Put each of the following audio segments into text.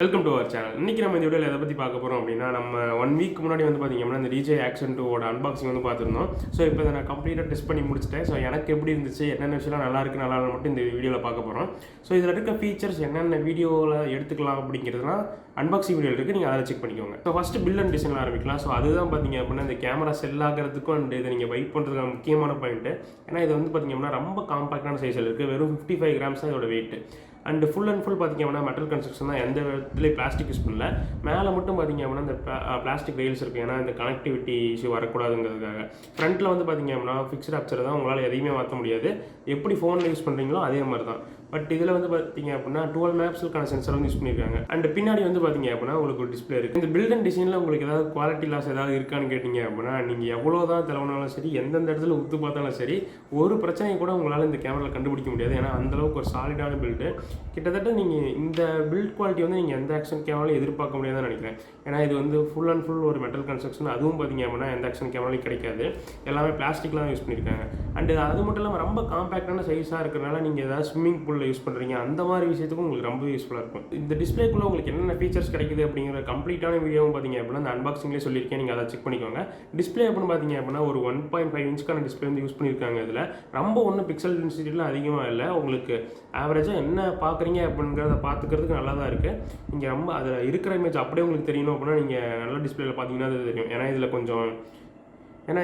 Welcome to our channel. இன்றைக்கி நம்ம இந்த வீடியோவில் எதை பற்றி பார்க்க போகிறோம் அப்படின்னா, நம்ம 1 வீக் முன்னாடி வந்து பார்த்திங்கன்னா இந்த டிஜே ஆக்ஷன் 2ஓட அன்பாக்சிங் வந்து பார்த்துருந்தோம். ஸோ இப்போ இதை நான் கம்ப்ளீட்டாக டெஸ்ட் பண்ணி முடிச்சிட்டேன். ஸோ எனக்கு எப்படி இருந்துச்சு, என்னென்ன விஷயம்லாம் நல்லா மட்டும் இந்த வீடியோவில் பார்க்க போகிறோம். ஸோ இதில் இருக்க ஃபீச்சர்ஸ் என்னென்ன வீடியோவில் எடுத்துக்கலாம் அப்படிங்கிறதுலாம் அன்பாக்சிங் வீடியோ இருக்குது, நீங்கள் அதை செக் பண்ணிக்கோங்க. So first bill and design ஆரம்பிக்கலாம். ஸோ அதுதான் பார்த்திங்க அப்படின்னா இந்த கேமரா செல் ஆகிறதுக்கும் அண்ட் இதை நீங்கள் வெயிட் பண்ணுறதுக்கான முக்கியமான பாயிண்ட்டு. ஏன்னா இது வந்து பார்த்திங்க அப்படின்னா ரொம்ப காம்பாக்டான சைஸில் இருக்குது. வெறும் 55 கிராம்ஸ் தான் இதோட weight. And full and full பார்த்திங்க அப்படின்னா மெட்டல் கன்ஸ்ட்ரக்ஷன் தான், எந்த விதத்துலேயும் பிளாஸ்டிக் யூஸ் பண்ணல. மேலே மட்டும் பார்த்திங்க அப்படின்னா இந்த பிளாஸ்டிக் ரெயில்ஸ் இருக்குது, ஏன்னா இந்த கனெக்டிவிட்டி இஷ்யூ வரக்கூடாதுங்கிறதுக்காக. ஃப்ரண்ட்டில் வந்து பார்த்திங்க அப்படின்னா ஃபிக்ஸ்ட் ஆப்சர் தான், உங்களால் எதையுமே மாற்ற முடியாது. எப்படி ஃபோனில் யூஸ் பண்ணுறீங்களோ அதே மாதிரி தான். பட் இதில் வந்து பார்த்திங்க அப்படின்னா 12 மேப்ஸ்க்கான சென்சர் வந்து யூஸ் பண்ணியிருக்காங்க. அண்ட் பின்னாடி வந்து பார்த்திங்க அப்படின்னா உங்களுக்கு ஒரு டிஸ்பிளே இருக்குது. இந்த பில்ட் அண்ட் டிசைனில் உங்களுக்கு ஏதாவது குவாலிட்டி லாஸ் ஏதாவது இருக்கான்னு கேட்டிங்க அப்படின்னா, நீங்கள் எவ்வளோ தான் தலைவனாலும் சரி, எந்தெந்த இடத்துல உத்து பார்த்தாலும் சரி, ஒரு பிரச்சனையை கூட உங்களால் இந்த கேமராவில் கண்டுபிடிக்க முடியாது. ஏன்னா அந்தளவுக்கு ஒரு சாலிடான பில்டு. கிட்டத்தட்ட நீங்கள் இந்த பில்ட் குவாலிட்டி வந்து நீங்கள் எந்த ஆக்ஷன் கேமராலையும் எதிர்பார்க்க முடியாதுன்னு நினைக்கிறேன். ஏன்னா இது வந்து ஃபுல் அண்ட் ஃபுல் ஒரு மெட்டல் கன்ஸ்ட்ரக்ஷன். அதுவும் பார்த்திங்க அப்படின்னா எந்த ஆக்ஷன் கேமராலையும் கிடைக்காது. எல்லாமே பிளாஸ்டிக்கில் தான் யூஸ் பண்ணியிருக்காங்க. அண்ட் அது மட்டும் இல்லாமல் ரொம்ப காம்பேக்டான சைஸாக இருக்கிறனால நீங்கள் ஏதாவது ஸ்விம்மிங் பூலில் யூஸ் பண்ணுறீங்க, அந்த மாதிரி விஷயத்துக்கும் உங்களுக்கு ரொம்ப யூஸ்ஃபுல்லாக இருக்கும். இந்த டிஸ்பிளேக்குள்ளே உங்களுக்கு என்னென்ன ஃபீச்சர்ஸ் கிடைக்குது அப்படிங்கிற கம்ப்ளீட்டான வீடியோவும் பார்த்திங்க அப்படின்னா அந்த அன்பாக்சிங்லேயே சொல்லியிருக்கேன், நீங்கள் அதை செக் பண்ணிக்கோங்க. டிஸ்பிளே அப்படின்னு பார்த்திங்க அப்படின்னா ஒரு 1.5 இன்ச்சுக்கான டிஸ்பிளே வந்து யூஸ் பண்ணியிருக்காங்க. இதில் ரொம்ப ஒன்றும் பிக்சல் டென்சிட்டிலாம் அதிகமாக இல்லை. உங்களுக்கு ஆவரேஜாக என்ன பார்க்குறீங்க அப்படிங்கிறத பார்த்துக்கிறதுக்கு நல்லா தான் இருக்குது. நீங்கள் ரொம்ப அதில் இருக்கிற இமேஜ் அப்படியே உங்களுக்கு தெரியணும் அப்படின்னா நீங்கள் நல்ல டிஸ்பிளேயில் பார்த்தீங்கன்னா அது தெரியும். ஏன்னா இதில் கொஞ்சம்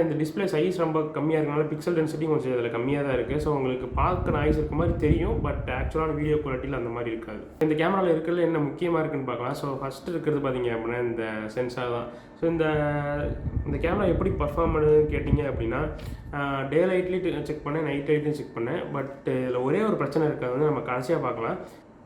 இந்த டிஸ்பிளே சைஸ் ரொம்ப கம்மியாக இருக்கனால பிக்சல் டென்சிட்டி கொஞ்சம் இதில் கம்மியாக தான் இருக்குது. ஸோ உங்களுக்கு பார்க்க நாய்ஸ் இருக்க மாதிரி தெரியும், பட் ஆக்சுவலான வீடியோ குவாலிட்டியில் அந்த மாதிரி இருக்காது. இந்த கேமராவில் இருக்கிறது என்ன முக்கியமாக இருக்குன்னு பார்க்கலாம். ஸோ ஃபஸ்ட்டு இருக்கிறது பார்த்திங்க அப்படின்னா இந்த சென்சார் தான். ஸோ இந்த கேமரா எப்படி பர்ஃபார்ம் பண்ணுதுன்னு கேட்டிங்க அப்படின்னா, டே லைட்லேயும் செக் பண்ணேன், நைட் லைட்லையும் செக் பண்ணேன். பட் இதில் ஒரே ஒரு பிரச்சனை இருக்காது, வந்து நம்ம கடைசியாக பார்க்கலாம்.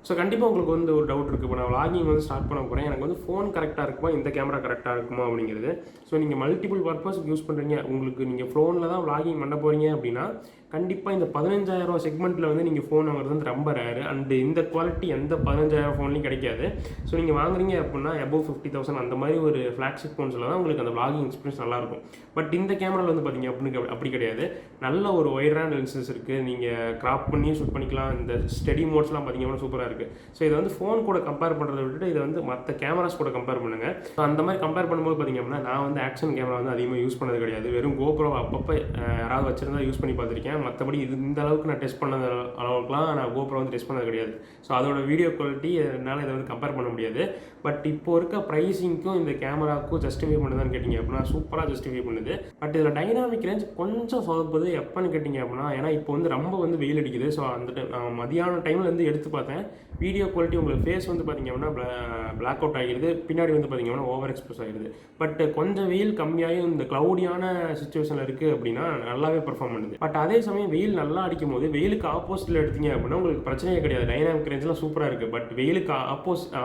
ஸோ கண்டிப்பாக உங்களுக்கு வந்து ஒரு டவுட் இருக்குது. இப்போ நான் வ்ளாகிங் வந்து ஸ்டார்ட் பண்ண போகிறேன், எனக்கு வந்து ஃபோன் கரெக்டாக இருக்குமா, இந்த கேமரா கரெக்டாக இருக்குமா அப்படிங்கிறது. ஸோ நீங்கள் மல்டிபிள் பர்பஸ்க்கு யூஸ் பண்ணுறீங்க, உங்களுக்கு நீங்கள் ஃபோனில் தான் வ்ளாகிங் பண்ண போகிறீங்க அப்படின்னா கண்டிப்பாக இந்த 15,000 செக்மெண்ட்டில் வந்து நீங்கள் ஃபோன் வாங்குறது வந்து ரொம்ப ரேரு. அண்டு இந்த குவாலிட்டி எந்த 15,000 ஃபோன்லையும் கிடைக்காது. ஸோ நீங்கள் வாங்குறீங்க அப்படின்னா above 50,000 அந்த மாதிரி ஒரு ஃப்ளாக்ஷிப் ஃபோன்ஸில் தான் உங்களுக்கு அந்த வ்ளாகிங் எக்ஸ்பீரியன்ஸ் நல்லாயிருக்கும். பட் இந்த கேமராவில் வந்து பார்த்திங்க அப்படி கிடையாது. நல்ல ஒரு வைடான லென்சஸ் இருக்குது, நீங்கள் கிராப் பண்ணி ஷூட் பண்ணிக்கலாம். இந்த ஸ்டெடி மோட்ஸ்லாம் பார்த்திங்கன்னா சூப்பராக இருக்குது. ஸோ இதை வந்து ஃபோன் கூட கம்பேர் பண்ணுறதை விட்டுட்டு இதை வந்து மற்ற கேமராஸ் கூட கம்பேர் பண்ணுங்கள். ஸோ அந்த மாதிரி கம்பேர் பண்ணும்போது பார்த்திங்க அப்படின்னா நான் வந்து ஆக்ஷன் கேமரா வந்து அதிகமாக யூஸ் பண்ணது கிடையாது. வெறும் கோப்ரோ அப்பப்போ யாராவது வச்சுருந்தா யூஸ் பண்ணி பார்த்துருக்கேன். மற்றபடி இந்த அளவுக்கு நான் டெஸ்ட் பண்ணது அளவுக்குலாம் நான் கோப்ரோ வந்து டெஸ்ட் பண்ணது கிடையாது. ஸோ அதோட வீடியோ குவாலிட்டி என்னால் இதை வந்து கம்பேர் பண்ண முடியாது. பட் இப்போ இருக்க ப்ரைஸிங்க்கும் இந்த கேமராவுக்கும் ஜஸ்டிஃபை பண்ணுதான்னு கேட்டிங்க அப்படின்னா சூப்பராக ஜஸ்டிஃபை பண்ணுது. பட் இதில் டைனாமிக் ரேஞ்ச் கொஞ்சம் சொதப்புது. எப்போன்னு கேட்டிங்க அப்படின்னா, ஏன்னா இப்போ வந்து ரொம்ப வந்து வெயில் அடிக்குது. ஸோ அந்த டைம் மதியான டைமில் வந்து எடுத்து பார்த்தேன், வீடியோ குவாலிட்டி உங்களுக்கு ஃபேஸ் வந்து பார்த்திங்க அப்படின்னா பிளாக் அவுட் ஆகிடுது, பின்னாடி வந்து பார்த்திங்க அப்படின்னா ஓவர் எக்ஸ்பிரஸ் ஆகிடுது. பட் கொஞ்சம் வெயில் கம்மியாகி இந்த க்ளவுடியான சுச்சுவேஷனில் இருக்குது அப்படின்னா நல்லாவே பெர்ஃபார்ம் பண்ணுது. பட் அதே சமயம் வெயில் நல்லா அடிக்கும் போது வெயிலுக்கு ஆப்போசிட்டில் எடுத்தீங்க அப்படின்னா உங்களுக்கு பிரச்சனையே கிடையாது. டைனாமிக் ரேஞ்செலாம் சூப்பராக இருக்குது. பட் வெயிலுக்கு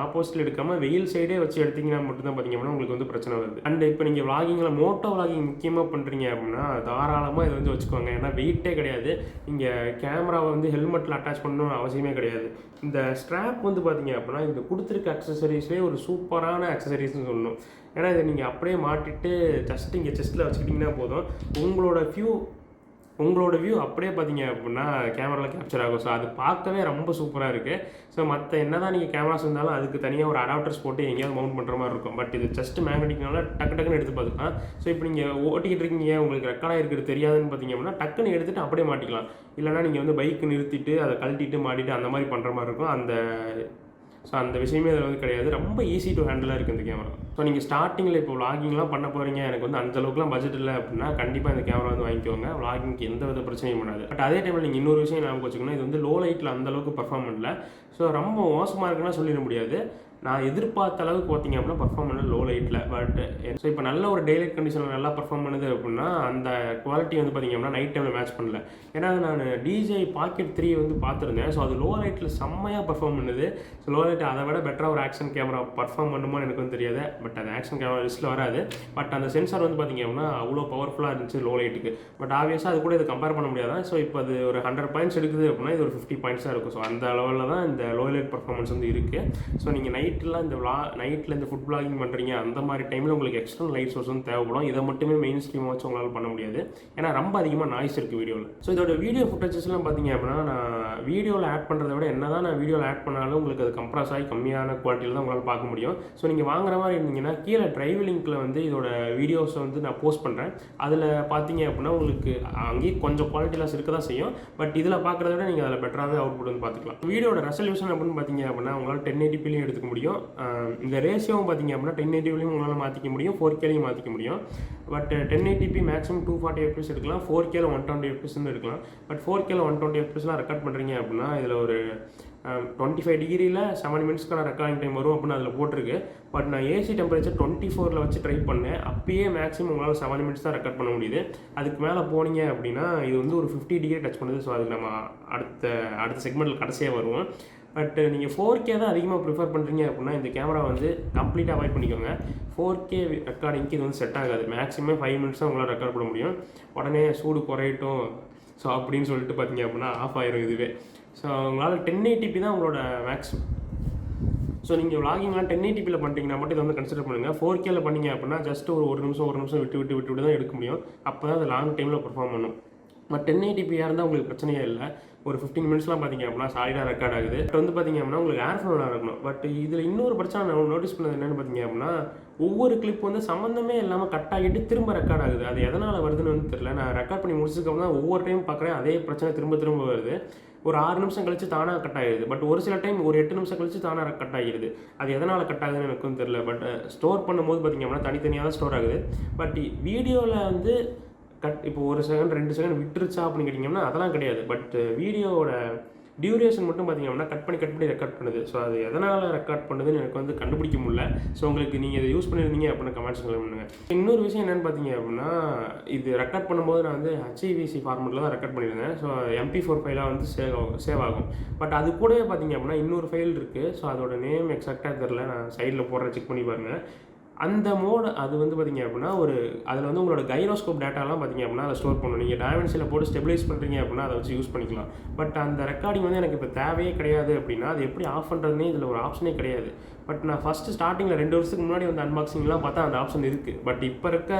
ஆப்போசிட்டில் எடுக்காமல் வெயில் சைடே வச்சு எடுத்திங்கன்னா மட்டும்தான் பார்த்திங்க அப்படின்னா உங்களுக்கு வந்து பிரச்சனை வருது. அண்ட் இப்போ நீங்கள் வ்ளாகிங்கில் மோட்டோ வ்ளாகிங் முக்கியமாக பண்ணுறீங்க அப்படின்னா தாராளமாக இதை வந்து வச்சுக்கோங்க. ஏன்னா வெயிட்டே கிடையாது. நீங்கள் கேமராவை வந்து ஹெல்மெட்டில் அட்டாச் பண்ணணும்னு அவசியமே கிடையாது. இந்த ஸ்ட்ராப் வந்து பார்த்திங்க அப்படின்னா இந்த கொடுத்துருக்க அக்சசரிஸ்லேயே ஒரு சூப்பரான அக்சசரிஸ்ன்னு சொல்லணும். ஏன்னா இதை நீங்கள் அப்படியே மாட்டிட்டு ஜஸ்ட் இங்கே செஸ்ட்டில் வச்சுக்கிட்டிங்கன்னா போதும், உங்களோட வியூ அப்படியே பார்த்தீங்க அப்படின்னா கேமராவில் கேப்சர் ஆகும். ஸோ அது பார்க்கவே ரொம்ப சூப்பராக இருக்குது. ஸோ மற்ற என்ன தான் நீங்கள் கேமராஸ் இருந்தாலும் அதுக்கு தனியாக ஒரு அடாப்டர்ஸ் போட்டு எங்கேயாவது மவுண்ட் பண்ணுற மாதிரி இருக்கும். பட் இது ஜஸ்ட் மேக்னெட்டிக்னால டக்குன்னு எடுத்து பார்த்துக்கலாம். ஸோ இப்போ நீங்கள் ஓட்டிக்கிட்டு இருக்கீங்க, உங்களுக்கு ரெக்கார்டாக இருக்கிறது தெரியாதுன்னு பார்த்தீங்க அப்படின்னா டக்குன்னு எடுத்துகிட்டு அப்படியே மாட்டிக்கலாம். இல்லைனா நீங்கள் வந்து பைக்கு நிறுத்திட்டு அதை கழட்டிட்டு மாட்டிட்டு அந்த மாதிரி பண்ணுற மாதிரி இருக்கும். அந்த விஷயமே அதில் வந்து கிடையாது. ரொம்ப ஈஸி டு ஹேண்டிலாக இருக்குது இந்த கேமரா. ஸோ நீங்கள் ஸ்டார்டிங்கில் இப்போ வ்ளாகிங்லாம் பண்ண போகிறீங்க, எனக்கு வந்து அந்தளவுக்குலாம் பட்ஜெட் இல்லை அப்படின்னா கண்டிப்பாக இந்த கேமரா வந்து வாங்கிக்கோங்க. வ்ளாகிங்க்கு எந்த வித பிரச்சனையும் பண்ணாது. பட் அதே டைமில் நீங்கள் இன்னொரு விஷயம் ஞாபகம் வச்சுக்கணும், இது வந்து லோ லைட்டில் அந்தளவுக்கு பர்ஃபார்ம் பண்ணல. ஸோ ரொம்ப மோசமாக இருக்குன்னா சொல்லிட முடியாது. நான் எதிர்பார்த்த அளவுக்கு பார்த்தீங்க அப்படின்னா பர்ஃபார்ம் பண்ண லோ லைட்டில். பட் ஸோ இப்போ நல்ல ஒரு டே லைட் கண்டிஷனில் நல்லா பர்ஃபார்ம் பண்ணுது அப்படின்னா அந்த குவாலிட்டி வந்து பார்த்திங்க அப்படின்னா நைட் டைமில் மேட்ச் பண்ணல. ஏன்னா நான் DJI Pocket 3 வந்து பார்த்துருந்தேன். ஸோ அது லோ லைட்டில் செம்மையாக பர்ஃபார்ம் பண்ணுது. ஸோ லோ லைட் அதை விட பெட்டராக ஒரு ஆக்ஷன் கேமரா பர்ஃபார்ம் பண்ணுமான்னு எனக்கு வந்து தெரியாது. பட் அந்த ஆக்ஷன் கேமரா லிஸ்ட்டில் வராது. பட் அந்த சென்சார் வந்து பார்த்திங்க அப்படின்னா அவ்வளோ பவர்ஃபுல்லாக இருந்துச்சு லோ லைட்டுக்கு. பட் ஆப்வியஸாக அது கூட இதை கம்பேர் பண்ண முடியாதான். ஸோ இப்போ அது ஒரு 100 பாயிண்ட்ஸ் எடுக்குது அப்படின்னா இது ஒரு 50 பாயிண்ட்ஸாக இருக்கும். ஸோ அந்த லெவலில் தான் இந்த லோ லைட் பர்ஃபார்மன்ஸ் வந்து இருக்குது. ஸோ நீங்கள் நைட் நைட்டில் இந்த ஃபுட் பிளாகிங் பண்ணுறீங்க அந்த மாதிரி டைமில் உங்களுக்கு எக்ஸ்டர்னல் லைட் சோர்ஸ் வந்து தேவைப்படும். இதை மட்டுமே மெயின் ஸ்ட்ரீமாக வச்சு உங்களால் பண்ண முடியாது, ஏன்னா ரொம்ப அதிகமாக நாய்ஸ் இருக்குது வீடியோவில். ஸோ இதோட வீடியோ ஃபுட்டேஜஸ்லாம் பார்த்தீங்க அப்படின்னா நான் வீடியோவில் ஆட் பண்ணுறத விட என்ன தான் நான் வீடியோவில் ஆட் பண்ணாலும் உங்களுக்கு அது கம்ப்ரஸ் ஆகி கம்மியான குவாலிட்டியில் தான் உங்களால் பார்க்க முடியும். ஸோ நீங்கள் வாங்குற மாதிரி இருந்தீங்கன்னா கீழே டிரைவ் லிங்க்கில் வந்து இதோட வீடியோஸை வந்து நான் போஸ்ட் பண்ணுறேன். அதில் பார்த்தீங்க அப்படின்னா உங்களுக்கு அங்கேயே கொஞ்சம் குவாலிட்டி லாஸ் இருக்க தான் செய்யும். பட் இதில் பார்க்குறத விட நீங்கள் அதில் பெட்டராகவே அவுட்புட் வந்து பார்த்துக்கலாம். வீடியோட ரெசல்யூஷன் அப்படின்னு பார்த்தீங்க அப்படின்னா உங்களால் 1080pலையும் எடுத்துக்க முடியும். இந்த ரேஷியோவும் பார்த்தீங்க அப்படின்னா 1080pலையும் உங்களால் மாற்றிக்க முடியும், 4Kலையும் மாற்றிக்க முடியும். பட் 1080p மேக்ஸிமம் 240 fps எடுக்கலாம், 4Kல 120 fps எடுக்கலாம். பட் 4Kல 120 fpsலாம் ரெக்கார்ட் பண்ணுறீங்க அப்படின்னா இதில் ஒரு 25 டிகிரியில் 7 மினிட்ஸ்க்கான ரெக்கார்டிங் டைம் வரும் அப்படின்னு அதில் போட்டிருக்கு. பட் நான் ஏசி டெம்பரேச்சர் 24ல் வச்சு ட்ரை பண்ணேன். அப்பயே மேக்ஸிமம் உங்களால் 7 மினிட்ஸ் தான் ரெக்கார்ட் பண்ண முடியுது. அதுக்கு மேலே போனீங்க அப்படின்னா இது வந்து ஒரு 50 டிகிரி டச் பண்ணுது. ஸோ அதுக்கு நம்ம அடுத்த செக்மெண்ட்டில் கடைசியாக வருவோம். பட் நீங்கள் 4K தான் அதிகமாக ப்ரிஃபர் பண்ணுறீங்க அப்படின்னா இந்த கேமரா வந்து கம்ப்ளீட்டாக அவாய்ட் பண்ணிக்கோங்க. 4K ரெக்கார்டிங்க்கு இது வந்து செட் ஆகாது. மேக்ஸிமம் 5 மினிட்ஸ் தான் உங்களால் ரெக்கார்ட் பண்ண முடியும். உடனே சூடு குறையட்டும் ஸோ அப்படின்னு சொல்லிட்டு பார்த்தீங்க அப்படின்னா ஆஃப் ஆயிரும் இதுவே. ஸோ உங்களால் 1080p தான் உங்களோட மேக்ஸிமம். ஸோ நீங்கள் விளாகிங்லாம் 1080pல பண்ணுறீங்கன்னா மட்டும் இதை வந்து கன்சிடர் பண்ணுங்கள். 4Kல பண்ணீங்க அப்படின்னா ஜஸ்ட் ஒரு நிமிஷம் விட்டு தான் எடுக்க முடியும். அப்போ தான் அது லாங் டைமில் பெர்ஃபார்ம் பண்ணும். பட் 1080pயாக இருந்தால் உங்களுக்கு பிரச்சனையே இல்லை. ஒரு 15 மினிட்ஸ்லாம் பார்த்தீங்க அப்படின்னா சாலிடாக ரெக்கார்ட் ஆகுது. பட் வந்து பார்த்தீங்க அப்படின்னா உங்களுக்கு ஏர் ஃப்ளோவாக இருக்கணும். பட் இதில் இன்னொரு பிரச்சனை நான் நோட்டீஸ் பண்ணது என்னென்னு பார்த்தீங்க அப்படின்னா ஒவ்வொரு கிளிப் வந்து சம்மந்தமே இல்லாமல் கட் ஆகிட்டு திரும்ப ரெக்கார்ட் ஆகுது. அது எதனால் வருதுன்னு வந்து தெரியல. நான் ரெக்கார்ட் பண்ணி முடிச்சதுக்கப்புறம் தான் ஒவ்வொரு டைம் பார்க்குறேன் அதே பிரச்சனை திரும்ப வருது. ஒரு 6 நிமிஷம் கழிச்சு தானாக கட் ஆகிடுது. பட் ஒரு சில டைம் ஒரு 8 நிமிஷம் கழிச்சு தானாக கட் ஆகிடுது. அது எதனால் கட் ஆகுதுன்னு எனக்கும் தெரியல. பட் ஸ்டோர் பண்ணும்போது பார்த்தீங்க அப்படின்னா தனித்தனியாக தான் ஸ்டோர் ஆகுது. பட் வீடியோவில் வந்து இப்போ 1 செகண்ட் 2 செகண்ட் விட்டுருச்சா அப்படின்னு கேட்டிங்கன்னா அதெல்லாம் கிடையாது. பட் வீடியோவோட டியூரேஷன் மட்டும் பார்த்தீங்க அப்படின்னா கட் பண்ணி ரெக்கார்ட் பண்ணுது. ஸோ அது எதனால் ரெக்கார்ட் பண்ணுதுன்னு எனக்கு வந்து கண்டுபிடிக்க முடியல. ஸோ உங்களுக்கு நீங்கள் இதை யூஸ் பண்ணியிருந்தீங்க அப்படின்னு கமெண்ட்ஸ் பண்ணுங்கள். இன்னொரு விஷயம் என்னென்னு பார்த்தீங்க அப்படின்னா இது ரெக்கார்ட் பண்ணும்போது நான் வந்து HEVC ஃபார்மெட்டில் தான் ரெக்கார்ட் பண்ணியிருந்தேன். ஸோ MP4 ஃபைலாக வந்து சேவ் ஆகும். பட் அது கூடவே பார்த்தீங்க அப்படின்னா இன்னொரு ஃபைல் இருக்குது. ஸோ அதோட நேம் எக்ஸாக்டாக தெரில, நான் சைடில் போடுற செக் பண்ணி பாருங்கள். அந்த மோட் அது வந்து பார்த்திங்க அப்படின்னா அதில் வந்து உங்களோட கைரோஸ்கோப் டேட்டாலாம் பார்த்திங்க அப்படின்னா அதை ஸ்டோர் பண்ணணும். நீங்கள் டைமென்ஷனில் போட்டு ஸ்டெபிலைஸ் பண்ணுறீங்க அப்படின்னா அதை வச்சு யூஸ் பண்ணிக்கலாம். பட் அந்த ரெக்கார்டிங் வந்து எனக்கு இப்போ தேவையே கிடையாது அப்படின்னா அது எப்படி ஆஃப் பண்ணுறதுனே இதில் ஒரு ஆப்ஷனே கிடையாது. பட் நான் ஃபஸ்ட்டு ஸ்டார்டிங்கில் 2 வருஷத்துக்கு முன்னாடி வந்து அன்பாக்சிங்லாம் பார்த்தா அந்த ஆப்ஷன் இருக்குது. பட் இப்போ இருக்க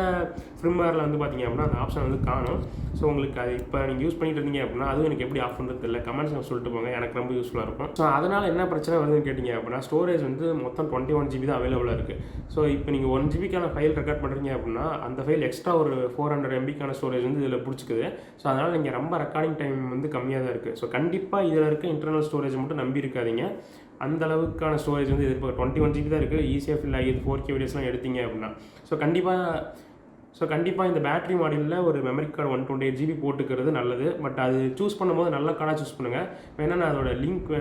ஃப்ரிம்வேரில் வந்து பார்த்திங்க அப்படின்னா அந்த ஆப்ஷன் வந்து காணும். ஸோ உங்களுக்கு அது இப்போ நீங்கள் யூஸ் பண்ணிட்டு இருந்தீங்க அப்படின்னா அதுவும் எனக்கு எப்படி ஆஃப் பண்ணுறது இல்லை, கமெண்ட்ஸ் சொல்லிட்டு போங்க, எனக்கு ரொம்ப யூஸ்ஃபுல்லாக இருக்கும். ஸோ அதனால் என்ன பிரச்சனை வருதுன்னு கேட்டிங்க அப்படின்னா ஸ்டோரேஜ் வந்து மொத்தம் 21 GB தான் அவைலபிளாக இருக்குது. ஸோ இப்போ நீங்கள் 1 GB ஃபைல் ரெக்கார்ட் பண்ணுறீங்க அப்படின்னா அந்த ஃபைல் எக்ஸ்ட்ரா ஒரு 400 MB ஸ்டோரேஜ் வந்து இதில் பிடிச்சிக்குது. ஸோ அதனால் நீங்கள் ரொம்ப ரெக்கார்டிங் டைம் வந்து கம்மியாக தான் இருக்குது. ஸோ கண்டிப்பாக இதில் இருக்க இன்டர்னல் ஸ்டோரேஜ் மட்டும் நம்பி இருக்காதீங்க. அந்த அளவுக்கான ஸ்டோரேஜ் வந்து எதிர்பார்க்க 21 GB தான் இருக்குது. ஈஸியாக ஃபில் ஆகிது 4K வீடியோஸ்லாம் எடுத்தீங்க அப்படின்னா. ஸோ கண்டிப்பாக இந்த பேட்டரி மாடலில் ஒரு மெமரி கார்டு 128 GB போட்டுக்கிறது நல்லது. பட் அது சூஸ் பண்ணும்போது நல்ல கார்டாக சூஸ் பண்ணுங்கள். வேணால் நான் அதோட லிங்க்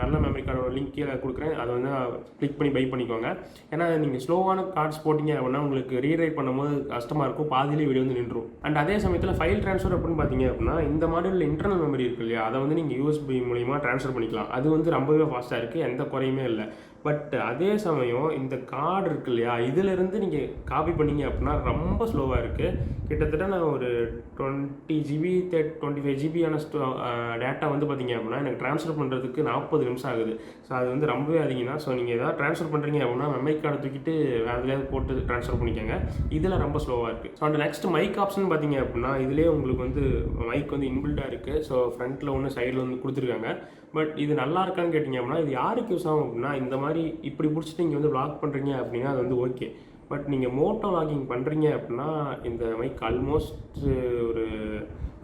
நல்ல மெமரி கார்டோட லிங்க் கீழே கொடுக்குறேன், அதை வந்து கிளிக் பண்ணி பை பண்ணிக்கோங்க. ஏன்னா நீங்கள் ஸ்லோவான கார்ட்ஸ் போட்டிங்க அப்படின்னா உங்களுக்கு ரீரைட் பண்ணும்போது கஷ்டமாக இருக்கும், பாதியிலே வீடியோ வந்து நின்றும். அண்ட் அதே சமயத்தில் ஃபைல் ட்ரான்ஸ்ஃபர் அப்படின்னு பார்த்தீங்க அப்படின்னா இந்த மாடலில் இன்டர்னல் மெமரி இருக்குது இல்லையா, அதை வந்து நீங்கள் USB மூலிமா ட்ரான்ஸ்ஃபர் பண்ணிக்கலாம். அது வந்து ரொம்பவே ஃபாஸ்ட்டாக இருக்குது, எந்த குறையுமே இல்லை. பட் அதே சமயம் இந்த கார்டு இருக்கு இல்லையா, இதிலேருந்து நீங்கள் காப்பி பண்ணிங்க அப்படின்னா ரொம்ப ஸ்லோவாக இருக்குது. கிட்டத்தட்ட நான் ஒரு 20 GB 25 GB டேட்டா வந்து பார்த்திங்க அப்படின்னா எனக்கு ட்ரான்ஸ்ஃபர் பண்ணுறதுக்கு 40 நிமிஷம் ஆகுது. ஸோ அது வந்து ரொம்பவே அதிகம் தான். ஸோ நீங்கள் எதாவது ட்ரான்ஸ்ஃபர் பண்ணுறீங்க அப்படின்னா மெமரி கார்டை தூக்கிட்டு வேறு எதுலையாவது போட்டு ட்ரான்ஸ்ஃபர் பண்ணிக்கோங்க. இதில் ரொம்ப ஸ்லோவாக இருக்குது. ஸோ அந்த நெக்ஸ்ட் மைக் ஆப்ஷன் பார்த்திங்க அப்படின்னா இதிலே உங்களுக்கு வந்து மைக் வந்து இன்பில்டாக இருக்குது. ஸோ ஃப்ரண்ட்டில் ஒன்று சைடில் வந்து கொடுத்துருக்காங்க. பட் இது நல்லா இருக்கான்னு கேட்டிங்க அப்படின்னா இது யாருக்கு யூஸ் ஆகும் அப்படின்னா இந்த மாதிரி இப்படி பிடிச்சிட்டு நீங்கள் வந்து vlog பண்ணுறீங்க அப்படின்னா அது வந்து ஓகே. பட் நீங்கள் மோட்டோ vlogging பண்ணுறீங்க அப்படின்னா இந்த மைக் ஆல்மோஸ்ட் ஒரு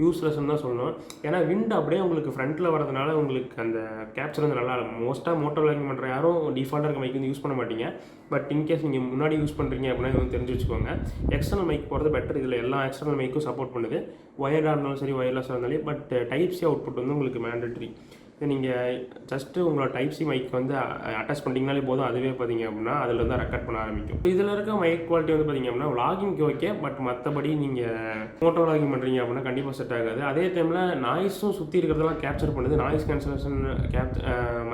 யூஸ்லெஸ்ன்னு தான் சொல்லணும். ஏன்னா விண்ட் அப்படியே உங்களுக்கு ஃப்ரண்ட்டில் வரதுனால உங்களுக்கு அந்த கேப்சர் வந்து நல்லா இருக்கும். மோஸ்ட்டாக மோட்டோ vlogging பண்ணுற யாரும் டிஃபால்ட்டாக இருக்க மைக் வந்து யூஸ் பண்ண மாட்டீங்க. பட் இன்கேஸ் நீங்கள் முன்னாடி யூஸ் பண்ணுறீங்க அப்படின்னா இது வந்து தெரிஞ்சு வச்சுக்கோங்க. எக்ஸ்டர்னல் மைக் போகிறது பெட்டர். இதில் எல்லா எக்ஸ்டர்னல் மைக்கும் சப்போர்ட் பண்ணுது, ஒயர்டாக இருந்தாலும் சரி ஒயர்லெஸ்ஸாக இருந்தாலும். பட் டைப்-C அவுட்புட் வந்து உங்களுக்கு மேண்டட்ரி. நீங்கள் ஜஸ்ட்டு உங்களோட டைப்-C மைக் வந்து அட்டாச் பண்ணிங்கனாலே போதும், அதுவே பார்த்தீங்க அப்படின்னா அதில் தான் ரெக்கார்ட் பண்ண ஆரம்பிக்கும். இதில் இருக்க மைக் குவாலிட்டி வந்து பார்த்திங்க அப்படின்னா vlogging ஓகே. பட் மற்றபடி நீங்கள் மோட்டோ vlogging பண்ணுறீங்க அப்படின்னா கண்டிப்பாக செட் ஆகாது. அதே டைமில் நாய்ஸும் சுற்றி இருக்கிறதெல்லாம் கேப்சர் பண்ணுது. நாய்ஸ் கேன்சலேஷன்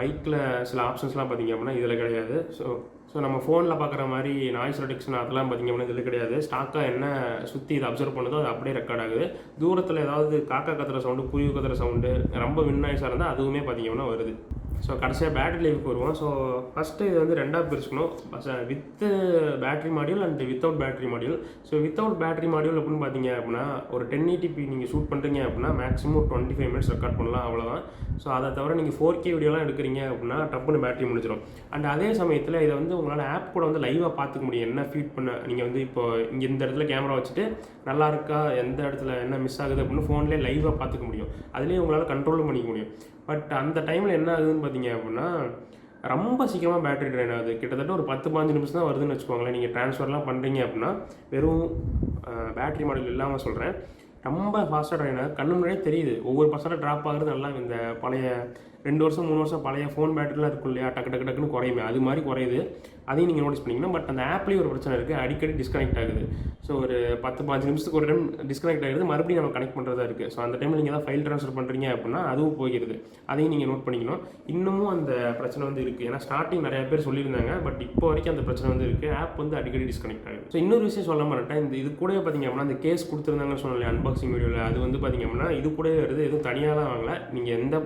மைக்கில் சில ஆப்ஷன்ஸ்லாம் பார்த்திங்க அப்படின்னா இதில் கிடையாது. ஸோ நம்ம ஃபோனில் பார்க்குற மாதிரி நாய்ஸ் ரிடக்ஷன் அதெல்லாம் பார்த்திங்க அப்படின்னா இதில் கிடையாது. ஸ்டாக்காக என்ன சுற்றி இதை அப்சர்வ் பண்ணுதோ அது அப்படியே ரெக்கார்ட் ஆகுது. தூரத்தில் ஏதாவது காக்கா கத்துற சவுண்டு, குருவி கத்துற சவுண்டு, ரொம்ப வின் நாய்ஸாக இருந்தால் அதுவுமே பார்த்திங்க அப்படின்னா வருது. ஸோ கடைசியாக பேட்டரி லைஃப்க்கு வருவோம். ஸோ ஃபஸ்ட்டு இது வந்து 2ஆக பிரிச்சுக்கணும். With battery module and without battery module. So without battery module அப்படின்னு பார்த்தீங்க அப்படின்னா ஒரு 1080p நீங்கள் ஷூட் பண்ணுறீங்க அப்படின்னா மேக்ஸிமம் ஒரு 25 மினிட்ஸ் ரெக்கார்ட் பண்ணலாம், அவ்வளோதான். ஸோ அதை தவிர நீங்கள் 4K வீடியோலாம் எடுக்கிறீங்க அப்படின்னா டப்புன்னு பேட்டரி முடிச்சிடும். அண்ட் அதே சமயத்தில் இதை வந்து உங்களால் ஆப் கூட வந்து லைவாக பார்த்துக்க முடியும். என்ன ஃபீட் பண்ண நீங்கள் வந்து இப்போ இங்கே இந்த இடத்துல கேமரா வச்சுட்டு நல்லா இருக்கா, எந்த இடத்துல என்ன மிஸ் ஆகுது அப்படின்னு ஃபோன்லேயே லைவாக பார்த்துக்க முடியும். அதுலேயும் உங்களால் கண்ட்ரோலும் பண்ணிக்க முடியும். பட் அந்த டைமில் என்ன ஆகுதுன்னு பார்த்தீங்க அப்படின்னா ரொம்ப சீக்கிரமாக பேட்டரி ட்ரைன் ஆகுது. கிட்டத்தட்ட ஒரு 10-15 நிமிஷம் தான் வருதுன்னு வச்சுக்கோங்களேன். நீங்கள் ட்ரான்ஸ்ஃபர்லாம் பண்ணுறீங்க அப்படின்னா வெறும் பேட்டரி மாடல் இல்லாமல் சொல்கிறேன், ரொம்ப ஃபாஸ்ட்டாக ட்ரைன் ஆகுது. கண்ணு முன்னாடியே தெரியுது. ஒவ்வொரு பர்சன்டாக ட்ராப் ஆகுறது நல்லா. இந்த பழைய 2 வருஷம் 3 வருஷம் பழைய ஃபோன் பேட்டரிலாம் இருக்கும் இல்லையா, டக்குன்னு குறையுமே, அது மாதிரி குறையுது. அதையும் நீங்கள் நோட்டீஸ் பண்ணிங்கன்னா. பட் அந்த ஆப்லேயும் ஒரு பிரச்சனை இருக்குது, அடிக்கடி டிஸ்கனெக்ட் ஆகுது. ஸோ ஒரு 10-15 நிமிஷத்துக்கு ஒரு டைம் டிஸ்கனெக்ட் ஆகுது, மறுபடியும் நம்ம கனெக்ட் பண்ணுறதா இருக்குது. ஸோ அந்த டைமில் நீங்கள் தான் ஃபைல் ட்ரான்ஸ்ஃபர் பண்ணுறீங்க அப்படின்னா அதுவும் போகிறது. அதையும் நீங்கள் நோட் பண்ணிக்கணும். இன்னமும் அந்த பிரச்சனை வந்து இருக்குது. ஏன்னா ஸ்டார்டிங் நிறைய பேர் சொல்லியிருந்தாங்க, பட் இப்போ வரைக்கும் அந்த பிரச்சனை வந்து இருக்குது. ஆப் வந்து அடிக்கடி டிஸ்கனெக்ட் ஆகுது. ஸோ இன்னொரு விஷயம் சொல்ல மாட்டேன், இந்த இது கூட பார்த்தீங்க அப்படின்னா அந்த கேஸ் கொடுத்துருந்தாங்கன்னு சொன்னாலே அன்பாக்சிங் வீடியோவில், அது வந்து பார்த்தீங்க அப்படின்னா இது கூட வருது. எதுவும் தனியாலாம் வாங்கல. நீங்கள் எந்த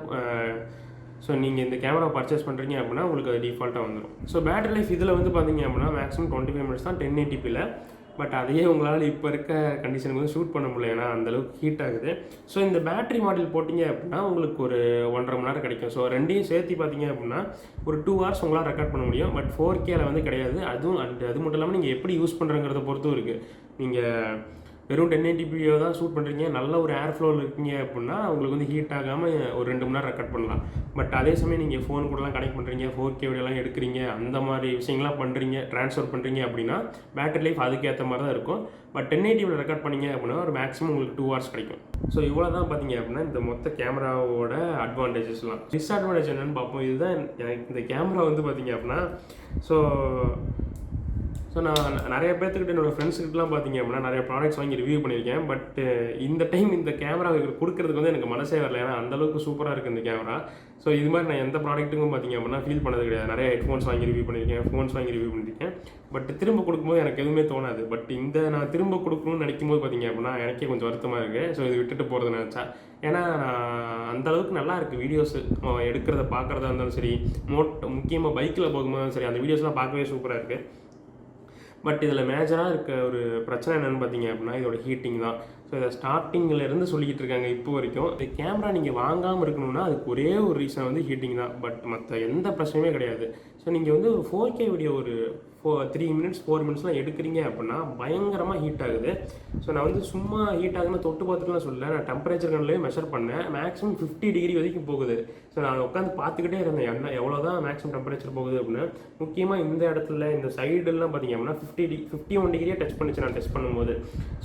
நீங்கள் இந்த கேமரா பர்ச்சேஸ் பண்ணுறீங்க அப்படின்னா உங்களுக்கு அது டிஃபால்ட்டாக வந்துடும். ஸோ பேட்டரி லைஃப் இதில் வந்து பார்த்தீங்க அப்படின்னா மேக்ஸிமம் 25 மினிட்ஸ் தான் 1080pல. பட் அதையே உங்களால் இப்போ இருக்க கண்டிஷனுக்கு வந்து ஷூட் பண்ண முடியல, ஏன்னா அந்தளவுக்கு ஹீட் ஆகுது. ஸோ இந்த பேட்டரி மாடல் போட்டிங்க அப்படின்னா உங்களுக்கு ஒரு 1.5 மணி நேரம் கிடைக்கும். ஸோ ரெண்டையும் சேர்த்து பார்த்தீங்க அப்படின்னா ஒரு 2 ஹவர்ஸ் உங்களால் ரெக்கார்ட் பண்ண முடியும். பட் 4Kல வந்து கிடையாது. அதுவும் அது மட்டும் இல்லாமல் நீங்கள் எப்படி யூஸ் பண்ணுறங்கிறத பொறுத்தும் இருக்குது. நீங்கள் வெறும் 1080p தான் ஷூட் பண்ணுறீங்க, நல்ல ஒரு ஏர் ஃப்ளோவில் இருக்கீங்க அப்படின்னா உங்களுக்கு வந்து ஹீட் ஆகாமல் ஒரு 2 மணி நேரம் ரெக்கார்ட் பண்ணலாம். பட் அதே சமயம் நீங்கள் ஃபோன் கூடலாம் கனெக்ட் பண்ணுறீங்க, 4K வீடியோலாம் எடுக்கிறீங்க, அந்த மாதிரி விஷயங்கள்லாம் பண்ணுறீங்க, ட்ரான்ஸ்ஃபர் பண்ணுறீங்க அப்படின்னா பேட்டரி லைஃப் அதுக்கேற்ற மாதிரி தான் இருக்கும். பட் 1080pல ரெக்கார்ட் பண்ணிங்க அப்படின்னா ஒரு மேக்ஸிமம் உங்களுக்கு 2 ஹவர்ஸ் கிடைக்கும். ஸோ இவ்வளோ தான் பார்த்தீங்க அப்படின்னா இந்த மொத்த கேமராவோட அட்வான்டேஜஸ்லாம். டிஸ்அட்வான்டேஜ் என்னென்னு பார்ப்போம். இதுதான் எனக்கு இந்த கேமரா வந்து பார்த்தீங்க அப்படின்னா ஸோ நான் நிறைய பேர்த்துக்கிட்ட என்னோடய ஃப்ரெண்ட்ஸுக்கிட்டலாம் பார்த்தீங்க அப்படின்னா நிறைய ப்ராடக்ட்ஸ் வாங்கி ரிவ்யூ பண்ணியிருக்கேன். பட் இந்த டைம் இந்த கேமரா கொடுக்குறதுக்கு வந்து எனக்கு மனசே வரல, ஏன்னா அந்தளவுக்கு சூப்பராக இருக்குது இந்த கேமரா. ஸோ இது மாதிரி நான் எந்த ப்ராடக்ட்டுக்கும் பார்த்தீங்க அப்படின்னா ஃபீல் பண்ணது கிடையாது. நிறைய ஹெட்ஃபோன்ஸ் வாங்கி ரிவ்யூ பண்ணியிருக்கேன், ஃபோன்ஸ் வாங்கி ரிவ்யூ பண்ணியிருக்கேன். பட் திரும்ப கொடுக்கும்போது எனக்கு எதுவுமே தோணாது. பட் இந்த நான் திரும்ப கொடுக்கணும்னு நினைக்கும் போது பார்த்தீங்க அப்படின்னா எனக்கே கொஞ்சம் வருத்தமாக இருக்குது. ஸோ இது விட்டுட்டு போகிறது நினச்சா, ஏன்னா அந்தளவுக்கு நல்லா இருக்குது. வீடியோஸ் எடுக்கிறத பார்க்குறதா இருந்தாலும் சரி, முக்கியமாக பைக்கில் போகும்போது சரி, அந்த வீடியோஸ்லாம் பார்க்கவே சூப்பராக இருக்குது. பட் இதில் மேஜராக இருக்க ஒரு பிரச்சனை என்னென்னு பார்த்தீங்க அப்படின்னா இதோட ஹீட்டிங் தான். ஸோ இதை ஸ்டார்டிங்கிலேருந்து சொல்லிக்கிட்டு இருக்காங்க இப்போ வரைக்கும். இந்த கேமரா நீங்கள் வாங்காமல் இருக்கணும்னா அதுக்கு ஒரே ஒரு ரீசன் வந்து ஹீட்டிங் தான். பட் மற்ற எந்த பிரச்சனையுமே கிடையாது. ஸோ நீங்கள் வந்து ஒரு 4K வீடியோ ஒரு 3 மினிட்ஸ் 4 மினிட்ஸ்லாம் எடுக்கிறீங்க அப்படின்னா பயங்கரமாக ஹீட் ஆகுது. ஸோ நான் வந்து சும்மா ஹீட் ஆகுதுன்னு தொட்டு பார்த்துட்டுலாம் சொல்லலை, நான் டெம்பரேச்சர் கண்லேயே மெஷர் பண்ணேன். மேக்ஸிமம் 50 டிகிரி வரைக்கும் போகுது. ஸோ நான் உட்காந்து பார்த்துக்கிட்டே இருந்தேன் என்ன எவ்வளோ தான் மேக்ஸிமம் டெம்பரேச்சர் போகுது அப்படின்னு. முக்கியமாக இந்த இடத்துல இந்த சைடெல்லாம் பார்த்தீங்க அப்படின்னா 51 டிகிரியே டச் பண்ணிச்சு நான் டெஸ்ட் பண்ணும்போது.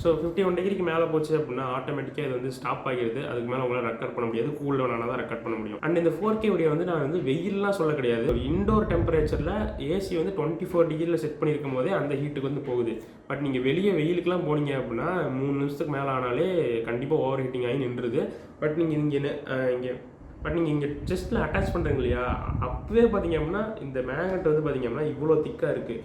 ஸோ 51 டிகிரிக்கு மேலே போச்சு அப்படின்னா ஆட்டோமேட்டிக்காக இது வந்து ஸ்டாப் ஆகிடுது. அதுக்கு மேலே உங்களால் ரெக்கார்ட் பண்ண முடியாது. கூல் டவுன் ஆனால் தான் ரெக்கார்ட் பண்ண முடியும். அண்ட் இந்த 4K வீடியோ வந்து நான் வந்து வெயில்லாம் சொல்ல கிடையாது. இண்டோர் டெம்பரேச்சரில் ஏசி வந்து 24 டிகிரியில் செட் பண்ணியிருக்கும் போதே அந்த ஹீட்டுக்கு வந்து போகுது. பட் நீங்கள் வெளியே வெயிலுக்குலாம் போனீங்க அப்படின்னா 3 நிமிஷத்துக்கு மேலே ஆனாலே கண்டிப்பாக ஓவர் ஹீட்டிங் ஆகி நின்றுது. பட் நீங்கள் இங்கே செஸ்ட்டில் அட்டாச் பண்ணுறீங்க இல்லையா, அப்போவே பார்த்தீங்க அப்படின்னா இந்த மேக்னெட் வந்து பார்த்தீங்க அப்படின்னா இவ்வளோ திக்காக இருக்குது.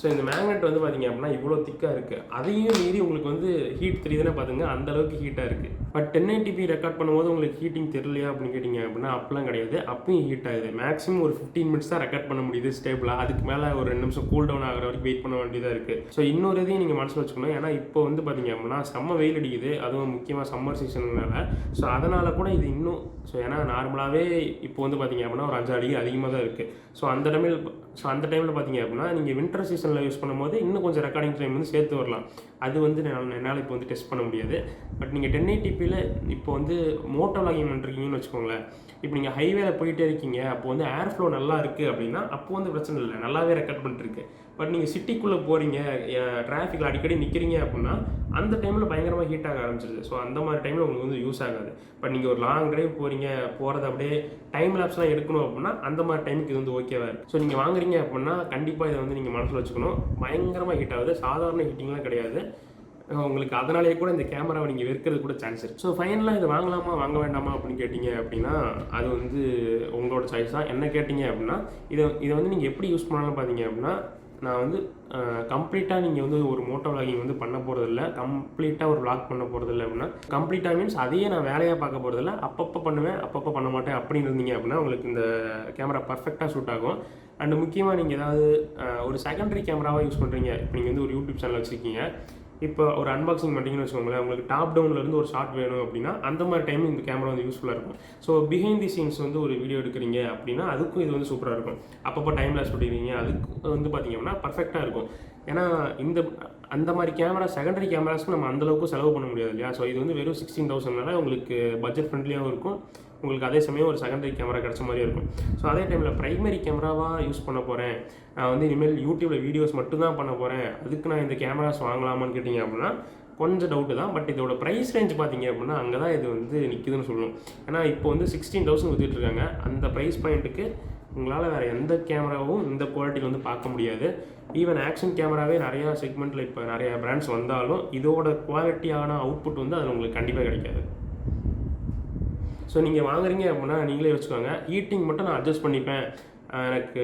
ஸோ இந்த மேக்னெட் வந்து பார்த்தீங்க அப்படின்னா இவ்வளோ திக்காக இருக்குது. அதையும் மீறி உங்களுக்கு வந்து ஹீட் தெரியுதுன்னா பார்த்துங்க, அந்தளவுக்கு ஹீட்டாக இருக்குது. பட் 1080p ரெக்கார்ட் பண்ணும்போது உங்களுக்கு ஹீட்டிங் தெரியலையா அப்படின்னு கேட்டிங்க அப்படின்னா அப்பெல்லாம் கிடையாது. அப்பயும் ஹீட் ஆகுது. மேக்ஸிமம் ஒரு 15 மினிட்ஸ் தான் ரெக்கார்ட் பண்ண முடியுது ஸ்டேபிளாக. அதுக்கு மேலே ஒரு 2 நிமிஷம் கூல் டவுன் ஆகிற வரைக்கும் வெயிட் பண்ண வேண்டியதாக இருக்குது. ஸோ இன்னொரு இதையும் நீங்கள் மனசில் வச்சுக்கணும். ஏன்னா இப்போ வந்து பார்த்தீங்க அப்படின்னா செம்ம வெயில் அடிக்குது, அதுவும் முக்கியமாக சம்மர் சீசனுனால. ஸோ அதனால் கூட இது இன்னும் ஏன்னா நார்மலாகவே இப்போ வந்து பார்த்தீங்க அப்படின்னா ஒரு 5 டிகிரி அதிகமாக தான் இருக்குது. ஸோ அந்த டைமில் பார்த்தீங்க அப்படின்னா நீங்கள் வின்டர் சீசனில் யூஸ் பண்ணும்போது இன்னும் கொஞ்சம் ரெக்கார்டிங் டைம் வந்து சேர்த்து வரலாம். அது வந்து என்னால் இப்போ வந்து டெஸ்ட் பண்ண முடியாது. பட் நீங்கள் 1080pல இப்போ வந்து மோட்டோ வ்ளாகிங் பண்ணிருக்கீங்கன்னு வச்சுக்கோங்களேன். இப்போ நீங்கள் ஹைவேல போயிட்டே இருக்கீங்க, அப்போ வந்து ஏர் ஃப்ளோ நல்லா இருக்குது அப்படின்னா அப்போ வந்து பிரச்சனை இல்லை, நல்லாவே ரெக்கார்ட் பண்ணிட்டுருக்கு. பட் நீங்கள் சிட்டிக்குள்ளே போகிறீங்க, டிராஃபிக்கில் அடிக்கடி நிற்கிறீங்க அப்படின்னா அந்த டைமில் பயங்கரமாக ஹீட் ஆக ஆரம்பிச்சிருது. ஸோ அந்த மாதிரி டைமில் உங்களுக்கு வந்து யூஸ் ஆகாது. பட் நீங்கள் ஒரு லாங் டிரைவ் போகிறது அப்படியே டைம் லேப்ஸ்லாம் எடுக்கணும் அப்படின்னா அந்த மாதிரி டைமுக்கு இது வந்து ஓகேவா இருக்குது. ஸோ நீங்கள் வாங்குறீங்க அப்படின்னா கண்டிப்பாக இதை வந்து நீங்கள் மனசில் வச்சுக்கணும். பயங்கரமாக ஹீட் ஆகுது, சாதாரண ஹீட்டிங்லாம் கிடையாது உங்களுக்கு. அதனாலேயே கூட இந்த கேமராவை நீங்கள் வெறுக்கிறது கூட சான்ஸ் இருக்குது. ஸோ ஃபைனலாக இது வாங்கலாமா வாங்க வேண்டாமா அப்படின்னு கேட்டிங்க அப்படின்னா அது வந்து உங்களோட சாய்ஸ் தான். என்ன கேட்டிங்க அப்படின்னா இதை வந்து நீங்கள் எப்படி யூஸ் பண்ணலாம்னு பார்த்தீங்க அப்படின்னா நான் வந்து கம்ப்ளீட்டாக நீங்கள் வந்து ஒரு மோட்டோ விளாகிங் வந்து பண்ண போகிறதில்ல, கம்ப்ளீட்டாக ஒரு விளாக் பண்ண போகிறதில்ல அப்படின்னா, கம்ப்ளீட்டாக மீன்ஸ் அதையே நான் வேலையாக பார்க்க போகிறதில்ல, அப்பப்போ பண்ணுவேன் அப்பப்போ பண்ண மாட்டேன் அப்படின்னு இருந்தீங்க அப்படின்னா உங்களுக்கு இந்த கேமரா பர்ஃபெக்டாக சூட் ஆகும். அண்டு முக்கியமாக நீங்கள் ஏதாவது ஒரு செகண்டரி கேமராவாக யூஸ் பண்ணுறீங்க, இப்போ நீங்கள் வந்து ஒரு யூடியூப் சேனல் வச்சுருக்கீங்க, இப்போ ஒரு அன்பாக்சிங் பண்ணிட்டீங்கன்னு வச்சுக்கோங்களேன், உங்களுக்கு டாப் டவுன்லேருந்து ஒரு ஷாட் வேணும் அப்படின்னா அந்த மாதிரி டைம் இந்த கேமரா வந்து யூஸ்ஃபுல்லாக இருக்கும். ஸோ பிஹைண்ட் தி சீன்ஸ் வந்து ஒரு வீடியோ எடுக்கிறீங்க அப்படின்னா அதுக்கும் இது வந்து சூப்பராக இருக்கும். அப்பப்போ டைம் லாஸ் பண்ணிக்கிறீங்க, அதுக்கு வந்து பார்த்தீங்கன்னா பர்ஃபெக்டாக இருக்கும். ஏன்னா அந்த மாதிரி கேமரா செகண்டரி கேமராஸ்க்கு நம்ம அந்தளவுக்கு செலவு பண்ண முடியாது இல்லையா. ஸோ இது வந்து வெறும் 16,000 உங்களுக்கு பட்ஜெட் ஃப்ரெண்ட்லியாகவும் இருக்கும், உங்களுக்கு அதே சமயம் ஒரு செகண்டரி கேமரா கிடச்ச மாதிரியே இருக்கும். ஸோ அதே டைமில் ப்ரைமரி கேமராவாக யூஸ் பண்ண போகிறேன், நான் வந்து இனிமேல் யூடியூப்பில் வீடியோஸ் மட்டும்தான் பண்ண போகிறேன், அதுக்கு நான் இந்த கேமராஸ் வாங்கலாமான்னு கேட்டிங்க அப்படின்னா கொஞ்சம் டவுட்டு தான். பட் இதோட ப்ரைஸ் ரேஞ்ச் பார்த்தீங்க அப்படின்னா அங்கே தான் இது வந்து நிற்குதுன்னு சொல்லணும். ஏன்னா இப்போ வந்து 16,000 விற்றுட்ருக்காங்க. அந்த ப்ரைஸ் பாயிண்ட்டுக்கு உங்களால் வேறு எந்த கேமராவும் இந்த குவாலிட்டியில் வந்து பார்க்க முடியாது. ஈவன் ஆக்ஷன் கேமராவே நிறையா செக்மெண்ட்டில் இப்போ நிறையா பிராண்ட்ஸ் வந்தாலும் இதோட குவாலிட்டியான அவுட்புட் வந்து அதில் உங்களுக்கு கண்டிப்பாக கிடைக்காது. ஸோ நீங்கள் வாங்குறீங்க அப்படின்னா நீங்களே வச்சுக்கோங்க, ஹீட்டிங் மட்டும் நான் அட்ஜஸ்ட் பண்ணிப்பேன், எனக்கு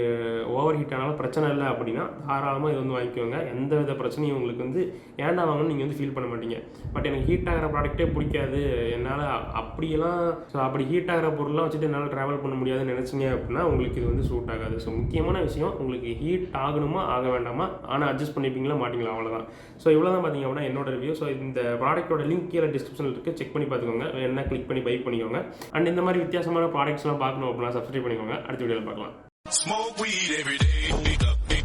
ஓவர் ஹீட் ஆனாலும் பிரச்சனை இல்லை அப்படின்னா தாராளமாக இது வந்து வாங்கிக்கோங்க. எந்த வித பிரச்சனையும் உங்களுக்கு வந்து ஏன்டா வாங்கணும்னு நீங்கள் வந்து ஃபீல் பண்ண மாட்டீங்க. பட் எனக்கு ஹீட் ஆகிற ப்ராடக்ட்டே பிடிக்காது, என்னால் அப்படியெல்லாம் அப்படி ஹீட் ஆகிற பொருள்லாம் வச்சுட்டு என்னால் ட்ராவல் பண்ண முடியாதுன்னு நினச்சிங்க அப்படின்னா உங்களுக்கு இது வந்து சூட் ஆகாது. ஸோ முக்கியமான விஷயம் உங்களுக்கு ஹீட் ஆகணுமா ஆக வேண்டாமா, ஆனால் அட்ஜஸ்ட் பண்ணிப்பீங்களா மாட்டிங்களா, அவ்வளோதான். ஸோ இவ்வளோ தான் பார்த்தீங்க அப்படின்னா என்னோட ரிவ்யூ. ஸோ இந்த ப்ராடக்ட்டோட லிங்க் கீழே டிஸ்கிரிப்ஷனில் இருக்குது, செக் பண்ணி பார்த்துக்கோங்க, என்ன கிளிக் பண்ணி பை பண்ணிக்கோங்க. அண்ட் இந்த மாதிரி வித்தியாசமான ப்ராடக்ட்ஸ்லாம் பார்க்கணும் அப்படின்னா சப்ஸ்கிரைப் பண்ணிக்கோங்க. அடுத்த வீடியோவில் பார்க்கலாம். Smoke weed every day.